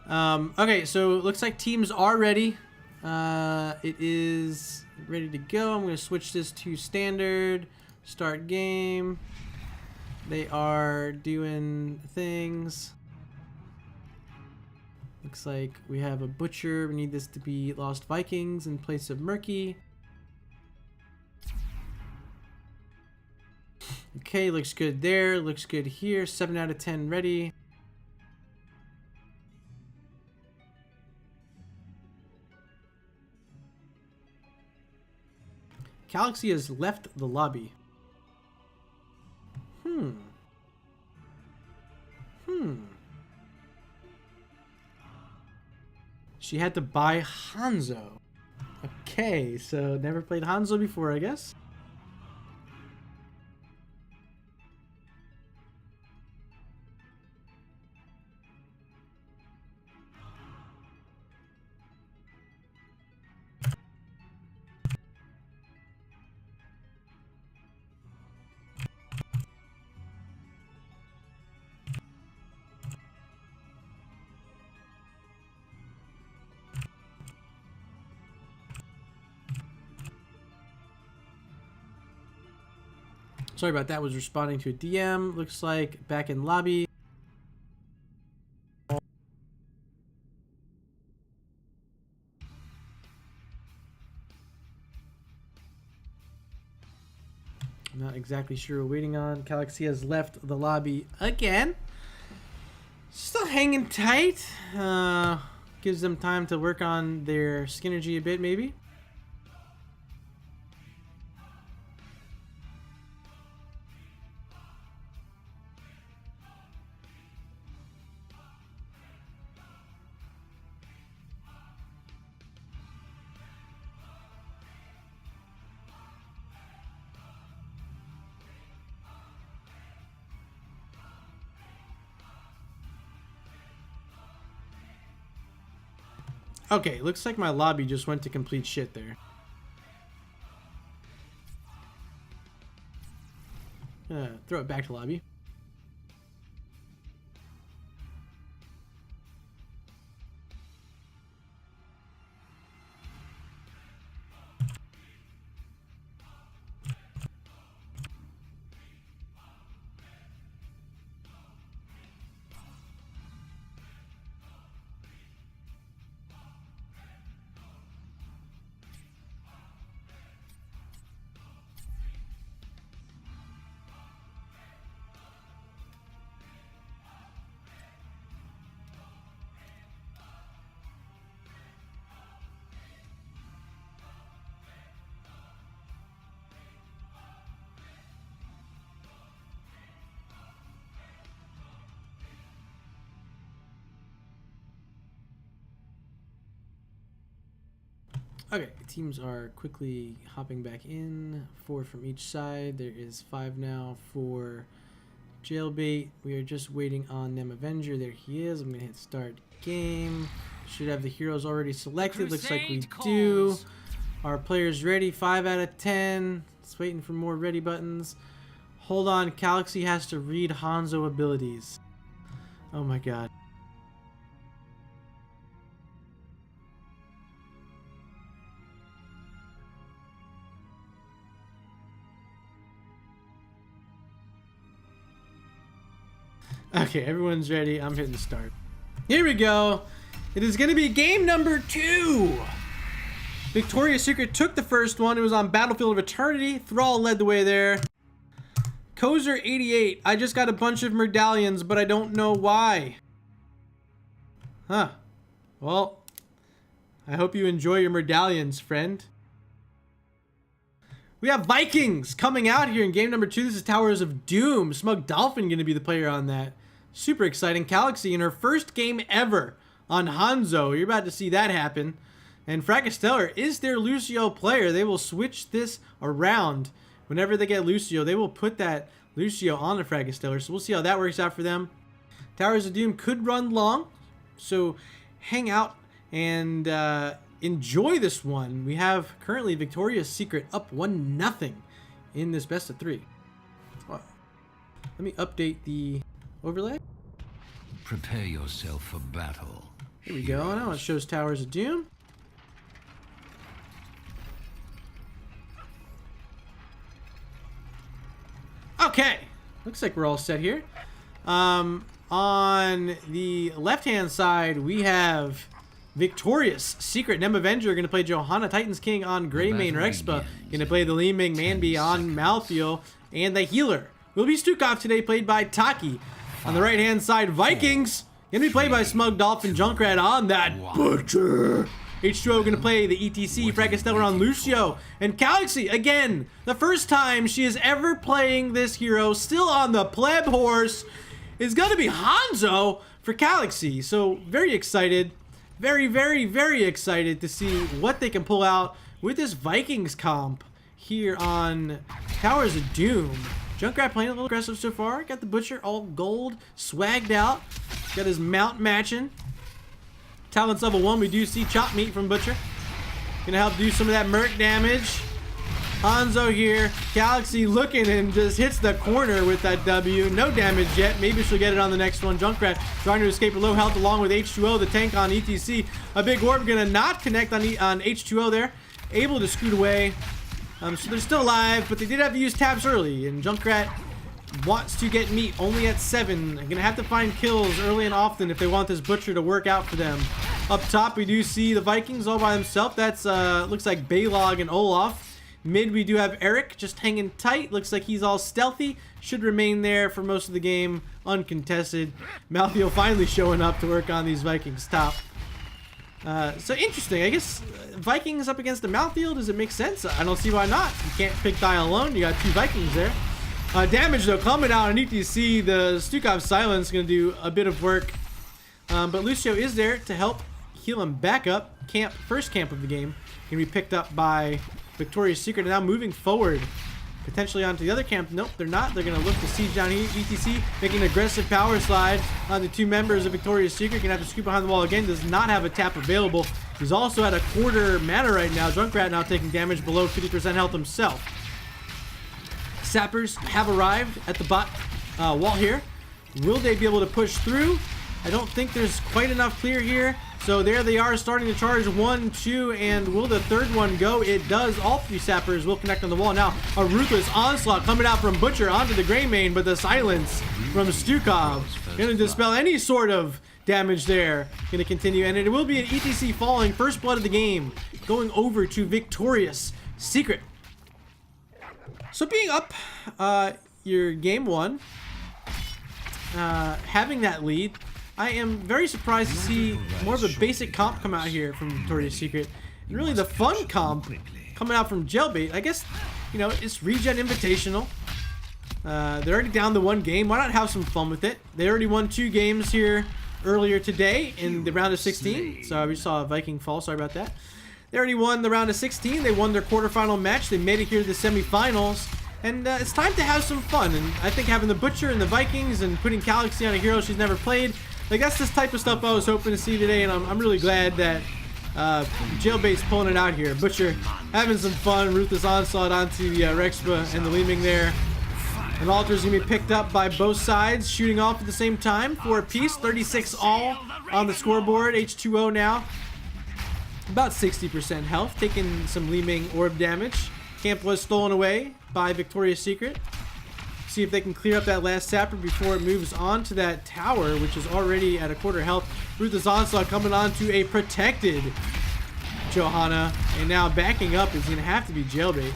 A: Okay, so it looks like teams are ready. It is ready to go. I'm going to switch this to standard. Start game. They are doing things. Looks like we have a Butcher. We need this to be Lost Vikings in place of Murky. Okay, looks good there. Looks good here. 7 out of 10 ready. Galaxy has left the lobby. She had to buy Hanzo. Okay, so never played Hanzo before, I guess. Sorry about that, was responding to a DM. Looks like back in lobby. I'm not exactly sure we're waiting on. Galaxy has left the lobby again. Still hanging tight. Gives them time to work on their Skinergy a bit, maybe. Okay, looks like my lobby just went to complete shit there. Throw it back to lobby. Okay, teams are quickly hopping back in. 4 from each side. There is 5 now for Jailbait. We are just waiting on Nem Avenger. There he is. I'm going to hit start game. Should have the heroes already selected. Looks like we do. Our players ready. 5 out of 10. Just waiting for more ready buttons. Hold on. Galaxy has to read Hanzo abilities. Oh my god. Okay, everyone's ready. I'm hitting start. Here we go. It is going to be game number 2. Victoria's Secret took the first one. It was on Battlefield of Eternity. Thrall led the way there. Kozer 88. I just got a bunch of medallions, but I don't know why. Huh. Well, I hope you enjoy your medallions, friend. We have Vikings coming out here in game number 2. This is Towers of Doom. Smug Dolphin going to be the player on that. Super exciting. Galaxy in her first game ever on Hanzo. You're about to see that happen. And Fracastellar is their Lucio player. They will switch this around. Whenever they get Lucio, they will put that Lucio on the Fracastellar. So we'll see how that works out for them. Towers of Doom could run long. So hang out and enjoy this one. We have currently Victoria's Secret up 1-0 in this best of 3. Let me update the overlay.
D: Prepare yourself for battle.
A: Here we go. Now it shows Towers of Doom. Okay. Looks like we're all set here. On the left-hand side, we have Victoria's Secret. Nem Avenger going to play Johanna Titans King on Greymane. Rexpa going to play the Li Ming Manby on Malthael. And the healer will be Stukov today, played by Taki. On the right-hand side, Vikings going to be played by Smug Dolphin Junkrat on that Butcher. H2O going to play the ETC, Fracastellar on Lucio. And Galaxy, again, the first time she is ever playing this hero, still on the pleb horse, is going to be Hanzo for Galaxy. So very excited. Very, very, very excited to see what they can pull out with this Vikings comp here on Towers of Doom. Junkrat playing a little aggressive so far. Got the Butcher all gold, swagged out. Got his mount matching. Talents level 1, we do see Chop Meat from Butcher. Gonna help do some of that merc damage. Hanzo here. Galaxy looking and just hits the corner with that W. No damage yet. Maybe she'll get it on the next one. Junkrat trying to escape with low health along with H2O, the tank on ETC. A big orb gonna not connect on H2O there. Able to scoot away. So they're still alive, but they did have to use tabs early. And Junkrat wants to get meat only at 7. They're gonna have to find kills early and often if they want this Butcher to work out for them. Up top, we do see the Vikings all by themselves. That's looks like Baylog and Olaf. Mid, we do have Eric just hanging tight. Looks like he's all stealthy. Should remain there for most of the game, uncontested. Malthael finally showing up to work on these Vikings top. So interesting. I guess Vikings up against the Malthael, does it make sense? I don't see why not. You can't pick Die alone. You got 2 Vikings there. Damage though coming out on ETC. The Stukov Silence going to do a bit of work. But Lucio is there to help heal him back up. First camp of the game. Going to be picked up by Victoria's Secret. And now moving forward. Potentially onto the other camp. Nope, they're not. They're going to look to siege down here. ETC making an aggressive power slide on the 2 members of Victoria's Secret. Going to have to scoop behind the wall again. Does not have a tap available. He's also at a quarter mana right now. Junkrat now taking damage below 50% health himself. Sappers have arrived at the bot wall here. Will they be able to push through? I don't think there's quite enough clear here. So there they are starting to charge 1, 2, and will the third one go? It does. All 3 Sappers will connect on the wall. Now a ruthless onslaught coming out from Butcher onto the Greymane, but the silence from Stukov going to dispel any sort of damage there. Going to continue, and it will be an ETC falling. First blood of the game going over to Victoria's Secret. So being up your game 1, having that lead, I am very surprised to see more of a basic comp come out here from Victoria's Secret. And really the fun comp coming out from Jailbait. I guess, you know, it's ReGen Invitational. They're already down the 1 game. Why not have some fun with it? They already won 2 games here earlier today in the round of 16. So we saw a Viking fall. Sorry about that. They already won the round of 16. They won their quarterfinal match. They made it here to the semifinals. And it's time to have some fun. And I think having the Butcher and the Vikings and putting Galaxy on a hero she's never played, like that's this type of stuff I was hoping to see today. And I'm really glad that Jailbait's pulling it out here. Butcher having some fun. Ruthless Onslaught onto the Rexpa and the Leeming there. And Alter's going to be picked up by both sides, shooting off at the same time for a piece. 36 all on the scoreboard. H2O now. About 60% health, taking some Leeming orb damage. Camp was stolen away by Victoria's Secret. See if they can clear up that last sapper before it moves on to that tower, which is already at a quarter health. Ruthless Onslaught coming on to a protected Johanna. And now backing up is going to have to be Jailbait.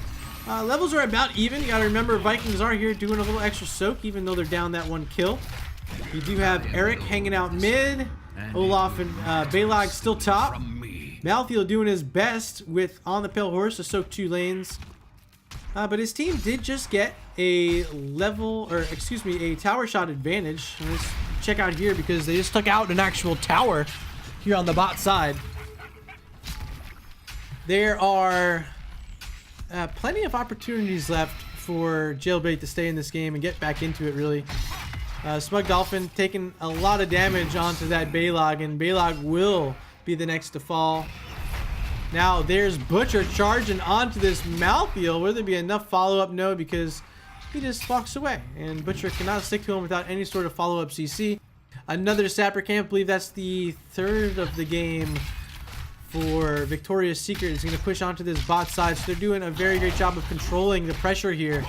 A: Levels are about even. You got to remember Vikings are here doing a little extra soak even though they're down that one kill. You do have Eric hanging out mid. Olaf and Balog still top. Malthiel doing his best with On the Pale Horse to soak 2 lanes. But his team did just get a tower shot advantage. Let's check out here because they just took out an actual tower here on the bot side. There are plenty of opportunities left for Jailbait to stay in this game and get back into it, really. Smug Dolphin taking a lot of damage onto that Balog, and Balog will be the next to fall. Now there's Butcher charging onto this Malthiel. Will there be enough follow-up? No, because he just walks away, and Butcher cannot stick to him without any sort of follow-up CC. Another Sapper camp. I believe that's the 3rd of the game for Victoria's Secret. Is going to push onto this bot side, so they're doing a very great job of controlling the pressure here.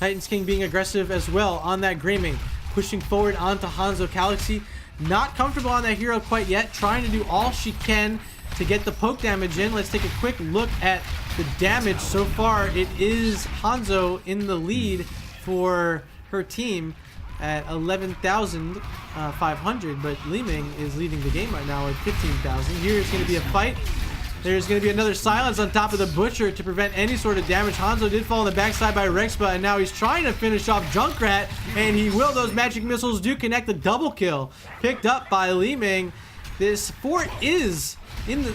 A: Titans King being aggressive as well on that Greyming, pushing forward onto Hanzo. Galaxy not comfortable on that hero quite yet, trying to do all she can to get the poke damage in. Let's take a quick look at the damage so far. It is Hanzo in the lead for her team at 11,500, but Leeming is leading the game right now at 15,000. Here's going to be a fight. There's going to be another silence on top of the Butcher to prevent any sort of damage. Hanzo did fall on the backside by Rexpa, and now he's trying to finish off Junkrat, and he will. Those magic missiles do connect. The double kill picked up by Leeming. This fort is in the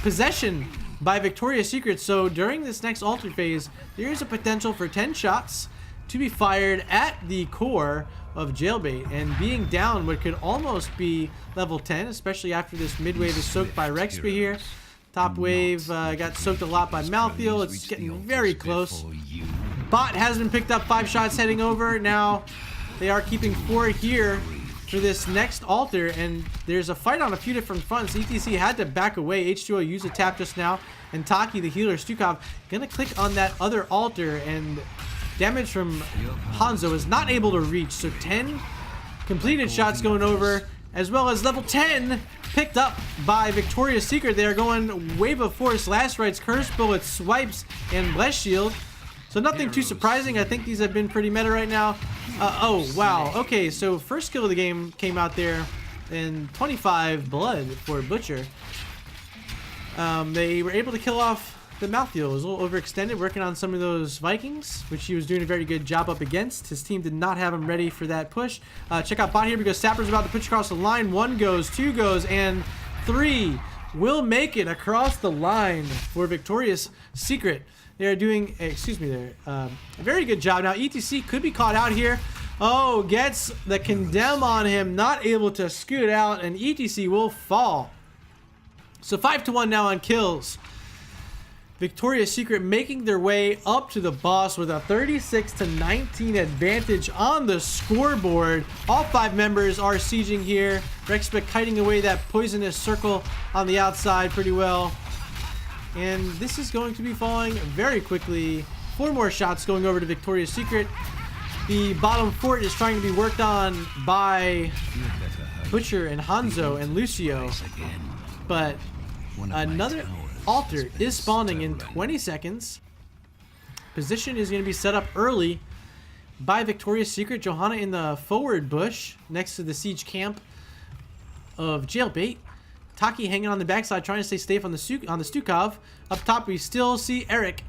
A: possession by Victoria's Secret, so during this next altar phase, there is a potential for 10 shots to be fired at the core of Jailbait, and being down what could almost be level 10, especially after this mid wave is soaked by Rexpa here. Top wave got soaked a lot by Malthiel. It's getting very close. Bot has been picked up, 5 shots heading over. Now they are keeping 4 here for this next altar, and there's a fight on a few different fronts. ETC had to back away. H2O used a tap just now, and Taki, the healer, Stukov, gonna click on that other altar, and damage from Hanzo is not able to reach. So 10 completed shots going over, as well as level 10 picked up by Victoria's Secret. They are going Wave of Force, Last Rites, Curse Bullets, Swipes, and Bless Shield. So nothing too surprising. I think these have been pretty meta right now. Oh, wow. Okay, so first kill of the game came out there, and 25 blood for Butcher. They were able to kill off the Malthiel. Was a little overextended, working on some of those Vikings, which he was doing a very good job up against. His team did not have him ready for that push. Check out bot here because Sapper's about to push across the line. 1 goes, 2 goes, and 3 will make it across the line for Victoria's Secret. They're doing, a very good job. Now, ETC could be caught out here. Oh, gets the condemn on him, not able to scoot out, and ETC will fall. So 5-1 now on kills. Victoria's Secret making their way up to the boss with a 36-19 advantage on the scoreboard. All 5 members are sieging here. Rexpa kiting away that poisonous circle on the outside pretty well. And this is going to be falling very quickly. 4 more shots going over to Victoria's Secret. The bottom fort is trying to be worked on by Butcher and Hanzo and Lucio. But another altar is spawning in 20 seconds. Position is going to be set up early by Victoria's Secret. Johanna in the forward bush next to the siege camp of Jailbait. Taki hanging on the backside, trying to stay safe on the Stukov. Up top, we still see Eric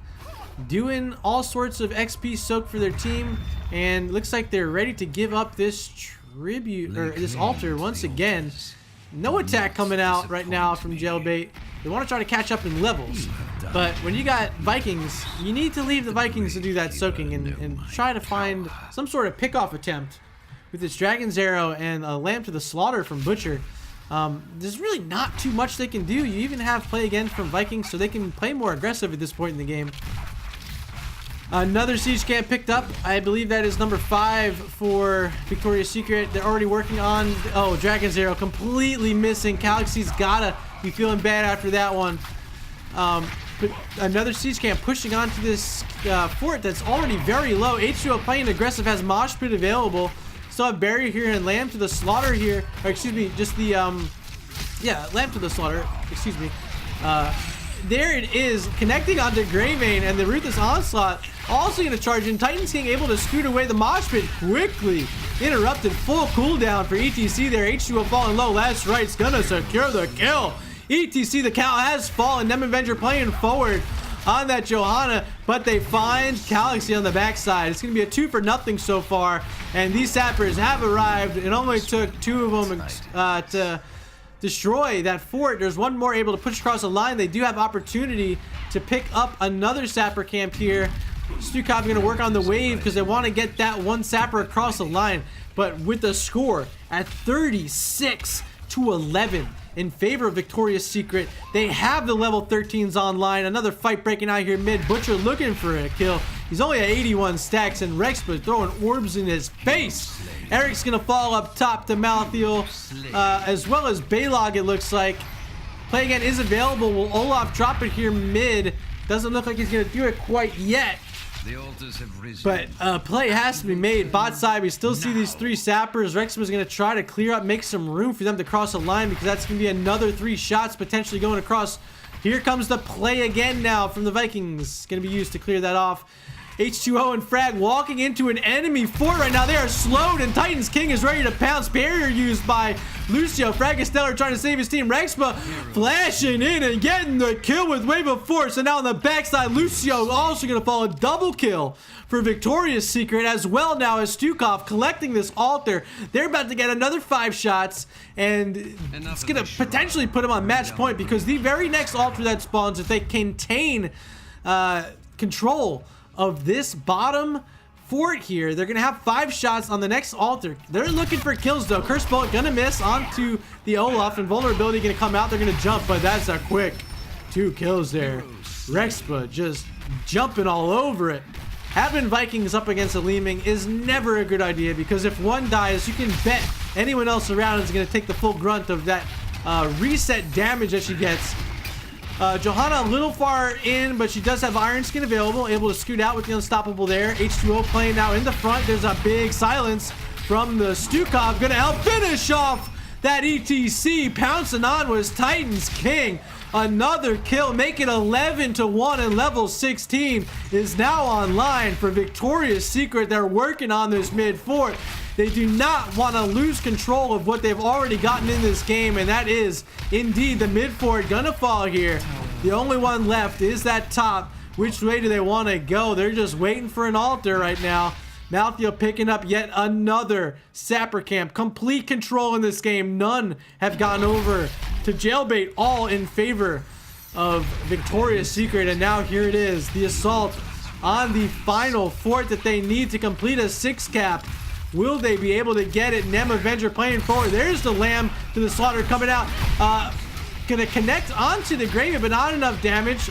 A: doing all sorts of XP soak for their team, and looks like they're ready to give up this tribute or this altar once again. No attack coming out right now from Jailbait. They want to try to catch up in levels. But when you got Vikings, you need to leave the Vikings to do that soaking and try to find some sort of pick-off attempt with this Dragon's Arrow and a Lamb to the Slaughter from Butcher. There's really not too much they can do. You even have play again from Vikings, so they can play more aggressive at this point in the game. Another siege camp picked up. I believe that is number 5 for Victoria's Secret. They're already working on... Oh, Dragon's Arrow completely missing. Galaxy's gotta be feeling bad after that one. But another siege camp pushing onto this fort that's already very low. H2O playing aggressive, has Mosh Pit available. Still have Barrier here and Lamb to the Slaughter here. Or excuse me, just the... yeah, Lamb to the Slaughter. Excuse me. There it is, connecting onto Greymane, and the Ruthless Onslaught also going to charge in. Titans King able to scoot away the Mosh Pit quickly. Interrupted, full cooldown for ETC there. H2O falling low, Last Right's gonna secure the kill. ETC, the cow has fallen. Nem Avenger playing forward on that Johanna, but they find Galaxy on the backside. It's going to be a 2-for-0 so far, and these sappers have arrived. It only took 2 of them to destroy that fort. There's one more able to push across the line. They do have opportunity to pick up another sapper camp here. Stukov going to work on the wave because they want to get that one sapper across the line, but with the score at 36-11 in favor of Victoria's Secret. They have the level 13s online. Another fight breaking out here mid. Butcher looking for a kill. He's only at 81 stacks, and Rexpa throwing orbs in his face. Eric's gonna fall up top to Malthiel, as well as Baylog, it looks like. Play again is available. Will Olaf drop it here mid? Doesn't look like he's gonna do it quite yet.
D: The altars have risen.
A: But play has to be made. Bot side, we still see these 3 sappers. Rexma's going to try to clear up, make some room for them to cross the line, because that's going to be another 3 shots potentially going across. Here comes the play again now from the Vikings. Going to be used to clear that off. H2O and Frag walking into an enemy fort right now. They are slowed, and Titans King is ready to pounce. Barrier used by Lucio. Frag and Stellar trying to save his team. Rexpa flashing in and getting the kill with Wave of Force. And now on the backside, Lucio also going to fall. A double kill for Victoria's Secret, as well now as Stukov collecting this altar. They're about to get another 5 shots, and it's going to potentially put them on match point, because the very next altar that spawns, if they contain control of this bottom fort here, they're gonna have 5 shots on the next altar. They're looking for kills though. Curse Bolt gonna miss onto the Olaf, and Vulnerability gonna come out. They're gonna jump, but that's a quick 2 kills there. Rexpa just jumping all over it. Having Vikings up against a Leeming is never a good idea, because if one dies, you can bet anyone else around is gonna take the full grunt of that reset damage that she gets. Johanna a little far in, but she does have Iron Skin available, able to scoot out with the Unstoppable there. H2O playing now in the front. There's a big silence from the Stukov. Gonna help finish off that ETC. Pouncing on was Titans King. Another kill, make it 11-1, and level 16 is now online for Victoria's Secret. They're working on this mid fort. They do not want to lose control of what they've already gotten in this game, and that is indeed the mid fort gonna fall here. The only one left is that top. Which way do they want to go? They're just waiting for an altar right now. Malthiel picking up yet another sapper camp. Complete control in this game. None have gone over to Jailbait, all in favor of Victoria's Secret. And now here it is, the assault on the final fort that they need to complete a 6 cap. Will they be able to get it? Nem Avenger playing forward. There's the Lamb to the Slaughter coming out. Gonna connect onto the Gravy, but not enough damage.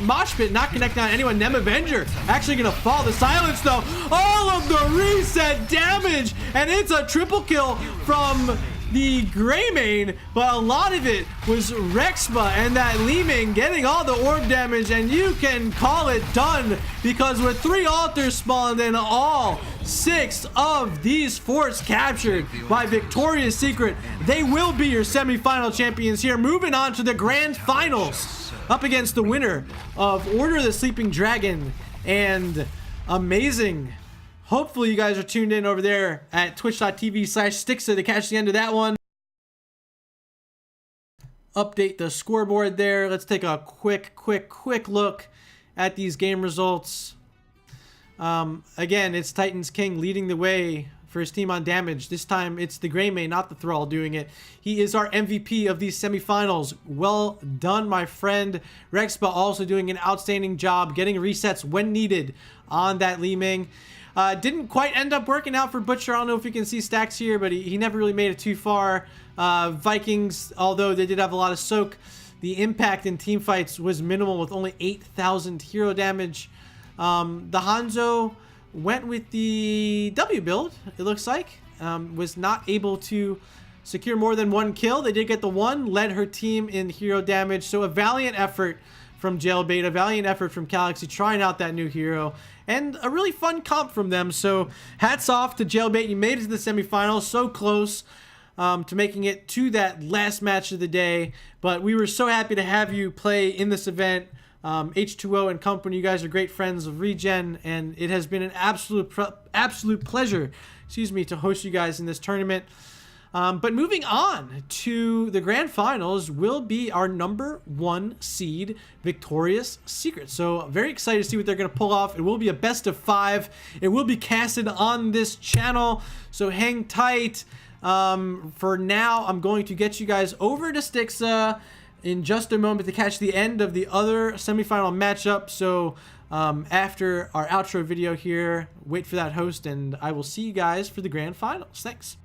A: Mosh Pit not connecting on anyone. Nem Avenger actually gonna fall. The silence though, all of the reset damage, and it's a triple kill from the Greymane, but a lot of it was Rexpa and that Leeming getting all the orb damage, and you can call it done, because with 3 altars spawned and all 6 of these forts captured by Victoria's Secret, they will be your semi-final champions here. Moving on to the grand finals, up against the winner of Order of the Sleeping Dragon and Amazing. Hopefully you guys are tuned in over there at twitch.tv/Stixa to catch the end of that one. Update the scoreboard there. Let's take a quick look at these game results. Again, it's Titans King leading the way for his team on damage. This time it's the Greymane, not the Thrall, doing it. He is our MVP of these semifinals. Well done, my friend. Rexpa also doing an outstanding job getting resets when needed on that Li Ming. Didn't quite end up working out for Butcher. I don't know if you can see stacks here, but he never really made it too far. Vikings, although they did have a lot of soak, the impact in team fights was minimal with only 8,000 hero damage. The Hanzo went with the W build, it looks like. Was not able to secure more than one kill. They did get the one, led her team in hero damage. So a valiant effort from Jailbait, a valiant effort from Galaxy trying out that new hero, and a really fun comp from them. So hats off to Jailbait. You made it to the semifinals, so close to making it to that last match of the day. But we were so happy to have you play in this event. H2O and company, you guys are great friends of ReGen, and it has been an absolute pleasure, to host you guys in this tournament. But moving on to the grand finals will be our #1 seed, Victorious Secret. So very excited to see what they're going to pull off. It will be a best of 5. It will be casted on this channel, so hang tight. For now, I'm going to get you guys over to Stixa in just a moment to catch the end of the other semifinal matchup. So after our outro video here, wait for that host, and I will see you guys for the grand finals. Thanks.